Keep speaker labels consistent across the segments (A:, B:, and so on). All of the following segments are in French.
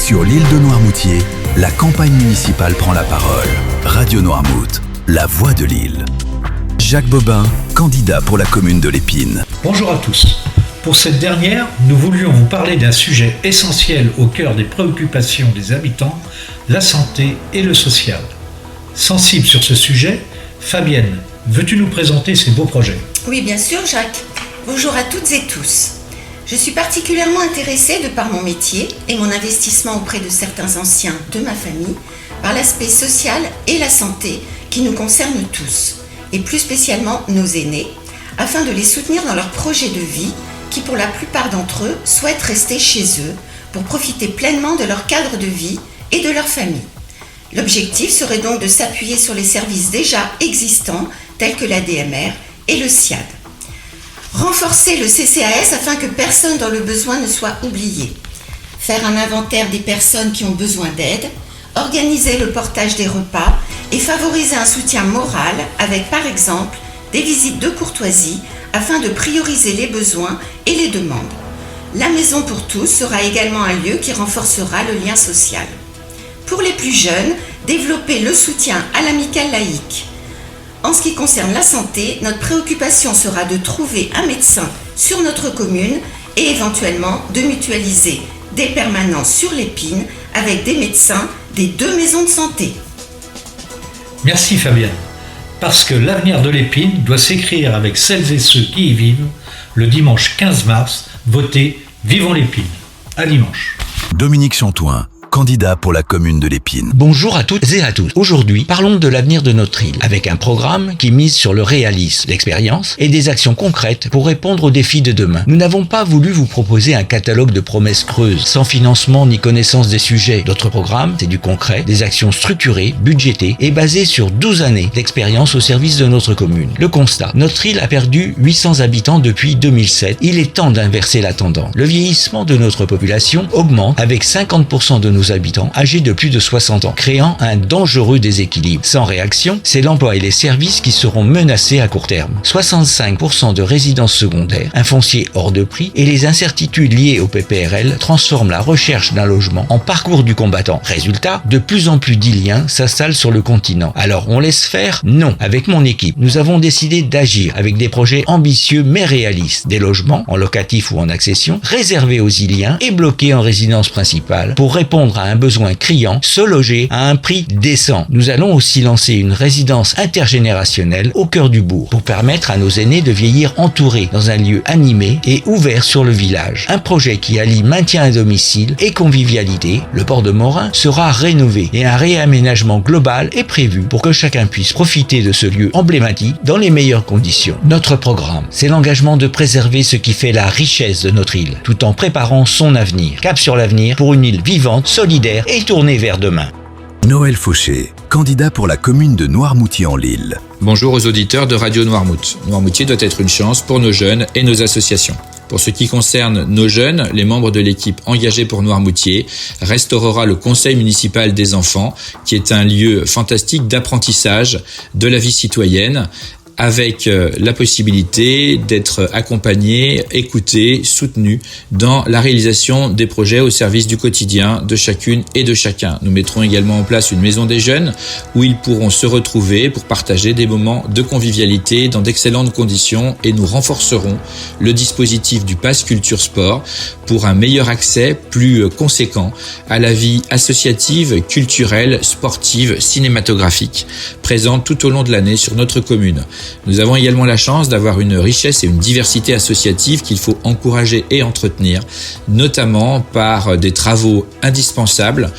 A: Sur l'île de Noirmoutier, la campagne municipale prend la parole. Radio Noirmout, la voix de l'île. Jacques Bobin, candidat pour la commune de l'Épine.
B: Bonjour à tous. Pour cette dernière, nous voulions vous parler d'un sujet essentiel au cœur des préoccupations des habitants, la santé et le social. Sensible sur ce sujet, Fabienne, veux-tu nous présenter ces beaux projets ?
C: Oui, bien sûr, Jacques. Bonjour à toutes et tous. Je suis particulièrement intéressée, de par mon métier et mon investissement auprès de certains anciens de ma famille, par l'aspect social et la santé qui nous concernent tous, et plus spécialement nos aînés, afin de les soutenir dans leurs projets de vie qui, pour la plupart d'entre eux, souhaitent rester chez eux pour profiter pleinement de leur cadre de vie et de leur famille. L'objectif serait donc de s'appuyer sur les services déjà existants tels que la DMR et le SIAD. Renforcer le CCAS afin que personne dans le besoin ne soit oublié. Faire un inventaire des personnes qui ont besoin d'aide, organiser le portage des repas et favoriser un soutien moral avec par exemple des visites de courtoisie afin de prioriser les besoins et les demandes. La Maison pour tous sera également un lieu qui renforcera le lien social. Pour les plus jeunes, développer le soutien à l'amicale laïque. En ce qui concerne la santé, notre préoccupation sera de trouver un médecin sur notre commune et éventuellement de mutualiser des permanences sur l'Épine avec des médecins des 2 maisons de santé.
B: Merci Fabienne. Parce que l'avenir de l'Épine doit s'écrire avec celles et ceux qui y vivent, le dimanche 15 mars, votez Vivons l'Épine. À dimanche.
A: Dominique Chantoin, candidat pour la commune de l'Épine.
D: Bonjour à toutes et à tous. Aujourd'hui, parlons de l'avenir de notre île, avec un programme qui mise sur le réalisme, l'expérience et des actions concrètes pour répondre aux défis de demain. Nous n'avons pas voulu vous proposer un catalogue de promesses creuses, sans financement ni connaissance des sujets. Notre programme, c'est du concret, des actions structurées, budgétées et basées sur 12 années d'expérience au service de notre commune. Le constat, notre île a perdu 800 habitants depuis 2007. Il est temps d'inverser la tendance. Le vieillissement de notre population augmente avec 50% de nos habitants âgés de plus de 60 ans, créant un dangereux déséquilibre. Sans réaction, c'est l'emploi et les services qui seront menacés à court terme. 65% de résidences secondaires, un foncier hors de prix et les incertitudes liées au PPRL transforment la recherche d'un logement en parcours du combattant. Résultat, de plus en plus d'Iliens s'installent sur le continent. Alors on laisse faire ? Non. Avec mon équipe, nous avons décidé d'agir avec des projets ambitieux mais réalistes. Des logements, en locatif ou en accession, réservés aux Iliens et bloqués en résidence principale pour répondre à un besoin criant, se loger à un prix décent. Nous allons aussi lancer une résidence intergénérationnelle au cœur du bourg pour permettre à nos aînés de vieillir entourés dans un lieu animé et ouvert sur le village. Un projet qui allie maintien à domicile et convivialité. Le port de Morin sera rénové et un réaménagement global est prévu pour que chacun puisse profiter de ce lieu emblématique dans les meilleures conditions. Notre programme, c'est l'engagement de préserver ce qui fait la richesse de notre île, tout en préparant son avenir. Cap sur l'avenir pour une île vivante, solidaire et tournée vers demain.
A: Noël Fauché, candidat pour la commune de Noirmoutier-en-l'Île.
E: Bonjour aux auditeurs de Radio Noirmout. Noirmoutier doit être une chance pour nos jeunes et nos associations. Pour ce qui concerne nos jeunes, les membres de l'équipe engagée pour Noirmoutier restaurera le conseil municipal des enfants, qui est un lieu fantastique d'apprentissage de la vie citoyenne, avec la possibilité d'être accompagné, écouté, soutenu dans la réalisation des projets au service du quotidien de chacune et de chacun. Nous mettrons également en place une maison des jeunes où ils pourront se retrouver pour partager des moments de convivialité dans d'excellentes conditions, et nous renforcerons le dispositif du Pass Culture Sport pour un meilleur accès plus conséquent à la vie associative, culturelle, sportive, cinématographique présente tout au long de l'année sur notre commune. Nous avons également la chance d'avoir une richesse et une diversité associative qu'il faut encourager et entretenir, notamment par des travaux indispensables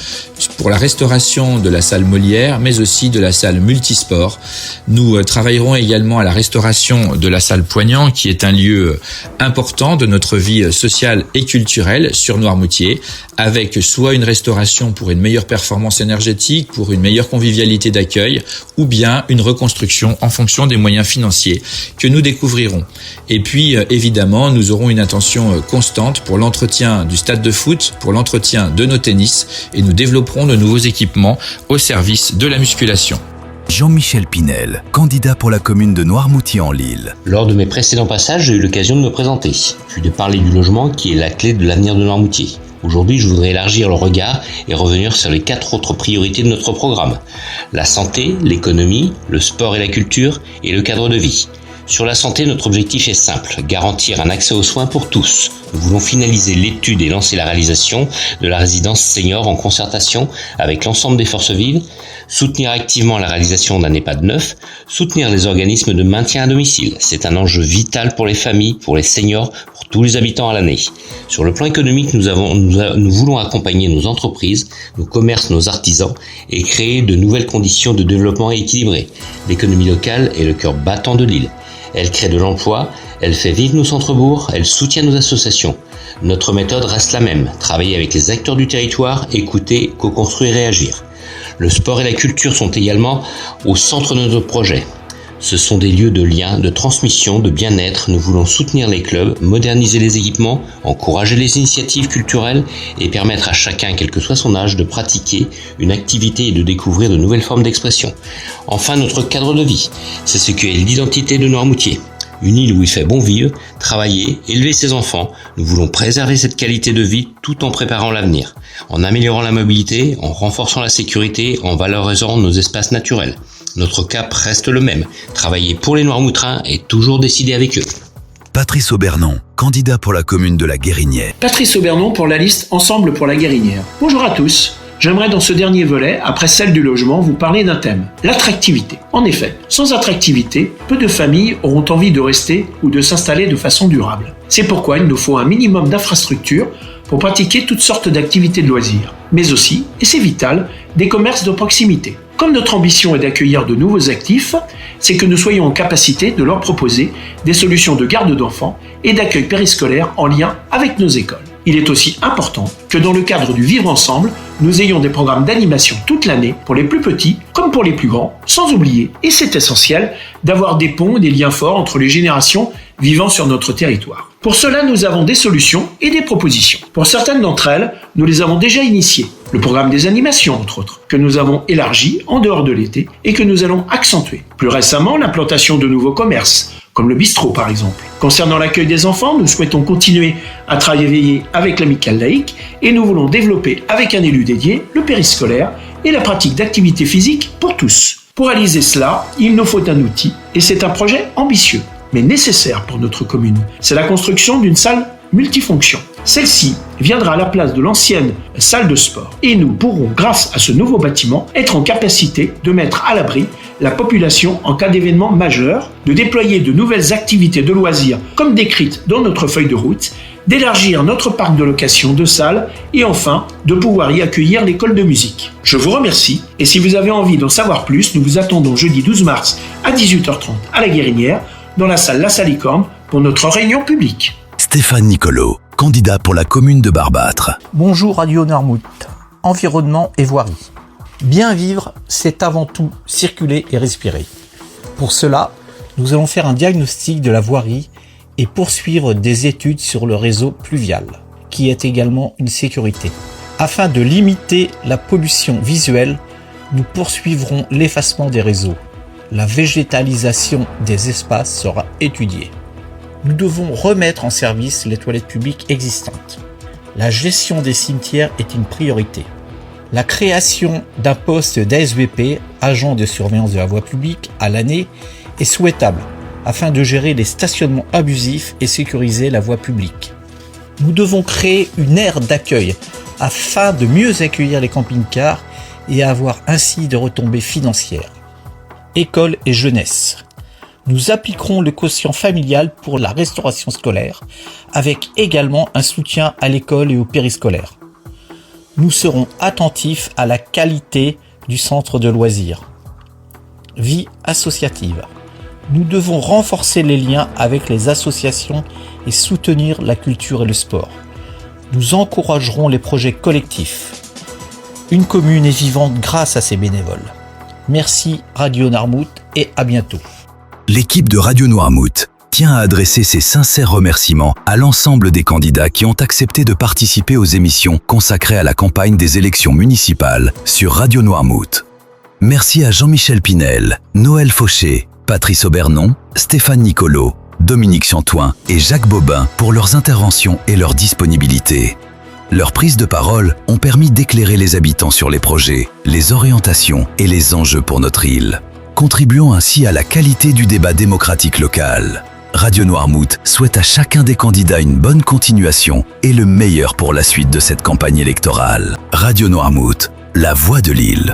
E: pour la restauration de la salle Molière, mais aussi de la salle multisport. Nous travaillerons également à la restauration de la salle Poignant, qui est un lieu important de notre vie sociale et culturelle sur Noirmoutier, avec soit une restauration pour une meilleure performance énergétique, pour une meilleure convivialité d'accueil, ou bien une reconstruction en fonction des moyens financiers que nous découvrirons. Et puis, évidemment, nous aurons une attention constante pour l'entretien du stade de foot, pour l'entretien de nos tennis, et nous développerons de nouveaux équipements au service de la musculation.
A: Jean-Michel Pinel, candidat pour la commune de Noirmoutier-en-l'Île.
F: Lors de mes précédents passages, j'ai eu l'occasion de me présenter, puis de parler du logement qui est la clé de l'avenir de Noirmoutier. Aujourd'hui, je voudrais élargir le regard et revenir sur les 4 autres priorités de notre programme. La santé, l'économie, le sport et la culture et le cadre de vie. Sur la santé, notre objectif est simple, garantir un accès aux soins pour tous. Nous voulons finaliser l'étude et lancer la réalisation de la résidence senior en concertation avec l'ensemble des forces vives, soutenir activement la réalisation d'un EHPAD neuf, soutenir les organismes de maintien à domicile. C'est un enjeu vital pour les familles, pour les seniors, pour tous les habitants à l'année. Sur le plan économique, nous voulons accompagner nos entreprises, nos commerces, nos artisans et créer de nouvelles conditions de développement équilibré. L'économie locale est le cœur battant de l'île. Elle crée de l'emploi, elle fait vivre nos centres-bourgs, elle soutient nos associations. Notre méthode reste la même, travailler avec les acteurs du territoire, écouter, co-construire et agir. Le sport et la culture sont également au centre de notre projet. Ce sont des lieux de lien, de transmission, de bien-être. Nous voulons soutenir les clubs, moderniser les équipements, encourager les initiatives culturelles et permettre à chacun, quel que soit son âge, de pratiquer une activité et de découvrir de nouvelles formes d'expression. Enfin, notre cadre de vie, c'est ce qui est l'identité de Noirmoutier. Une île où il fait bon vivre, travailler, élever ses enfants. Nous voulons préserver cette qualité de vie tout en préparant l'avenir, en améliorant la mobilité, en renforçant la sécurité, en valorisant nos espaces naturels. Notre cap reste le même, travailler pour les Noirmoutrins et toujours décider avec eux.
A: Patrice Aubernon, candidat pour la commune de la Guérinière.
G: Patrice Aubernon pour la liste Ensemble pour la Guérinière. Bonjour à tous. J'aimerais dans ce dernier volet, après celle du logement, vous parler d'un thème, l'attractivité. En effet, sans attractivité, peu de familles auront envie de rester ou de s'installer de façon durable. C'est pourquoi il nous faut un minimum d'infrastructures pour pratiquer toutes sortes d'activités de loisirs, mais aussi, et c'est vital, des commerces de proximité. Comme notre ambition est d'accueillir de nouveaux actifs, c'est que nous soyons en capacité de leur proposer des solutions de garde d'enfants et d'accueil périscolaire en lien avec nos écoles. Il est aussi important que dans le cadre du vivre ensemble, nous ayons des programmes d'animation toute l'année pour les plus petits comme pour les plus grands, sans oublier, et c'est essentiel, d'avoir des ponts et des liens forts entre les générations vivant sur notre territoire. Pour cela, nous avons des solutions et des propositions. Pour certaines d'entre elles, nous les avons déjà initiées. Le programme des animations, entre autres, que nous avons élargi en dehors de l'été et que nous allons accentuer. Plus récemment, l'implantation de nouveaux commerces, comme le bistrot par exemple. Concernant l'accueil des enfants, nous souhaitons continuer à travailler avec l'amicale laïque et nous voulons développer avec un élu dédié le périscolaire et la pratique d'activités physiques pour tous. Pour réaliser cela, il nous faut un outil et c'est un projet ambitieux, mais nécessaire pour notre commune. C'est la construction d'une salle multifonction. Celle-ci viendra à la place de l'ancienne salle de sport et nous pourrons, grâce à ce nouveau bâtiment, être en capacité de mettre à l'abri la population en cas d'événement majeur, de déployer de nouvelles activités de loisirs comme décrites dans notre feuille de route, d'élargir notre parc de location de salles et enfin de pouvoir y accueillir l'école de musique. Je vous remercie et si vous avez envie d'en savoir plus, nous vous attendons jeudi 12 mars à 18h30 à la Guérinière dans la salle La Salicorne pour notre réunion publique.
A: Stéphane Nicolo, candidat pour la commune de Barbâtre.
H: Bonjour Radio Noirmout, environnement et voirie. Bien vivre, c'est avant tout circuler et respirer. Pour cela, nous allons faire un diagnostic de la voirie et poursuivre des études sur le réseau pluvial, qui est également une sécurité. Afin de limiter la pollution visuelle, nous poursuivrons l'effacement des réseaux. La végétalisation des espaces sera étudiée. Nous devons remettre en service les toilettes publiques existantes. La gestion des cimetières est une priorité. La création d'un poste d'ASVP, agent de surveillance de la voie publique, à l'année est souhaitable afin de gérer les stationnements abusifs et sécuriser la voie publique. Nous devons créer une aire d'accueil afin de mieux accueillir les camping-cars et avoir ainsi des retombées financières. École et jeunesse. Nous appliquerons le quotient familial pour la restauration scolaire, avec également un soutien à l'école et au périscolaire. Nous serons attentifs à la qualité du centre de loisirs. Vie associative. Nous devons renforcer les liens avec les associations et soutenir la culture et le sport. Nous encouragerons les projets collectifs. Une commune est vivante grâce à ses bénévoles. Merci Radio Noirmout et à bientôt.
A: L'équipe de Radio Noirmout tient à adresser ses sincères remerciements à l'ensemble des candidats qui ont accepté de participer aux émissions consacrées à la campagne des élections municipales sur Radio Noirmout. Merci à Jean-Michel Pinel, Noël Fauché, Patrice Aubernon, Stéphane Nicolo, Dominique Chantoin et Jacques Bobin pour leurs interventions et leur disponibilité. Leurs prises de parole ont permis d'éclairer les habitants sur les projets, les orientations et les enjeux pour notre île, contribuant ainsi à la qualité du débat démocratique local. Radio Noirmouth souhaite à chacun des candidats une bonne continuation et le meilleur pour la suite de cette campagne électorale. Radio Noirmouth, la voix de l'île.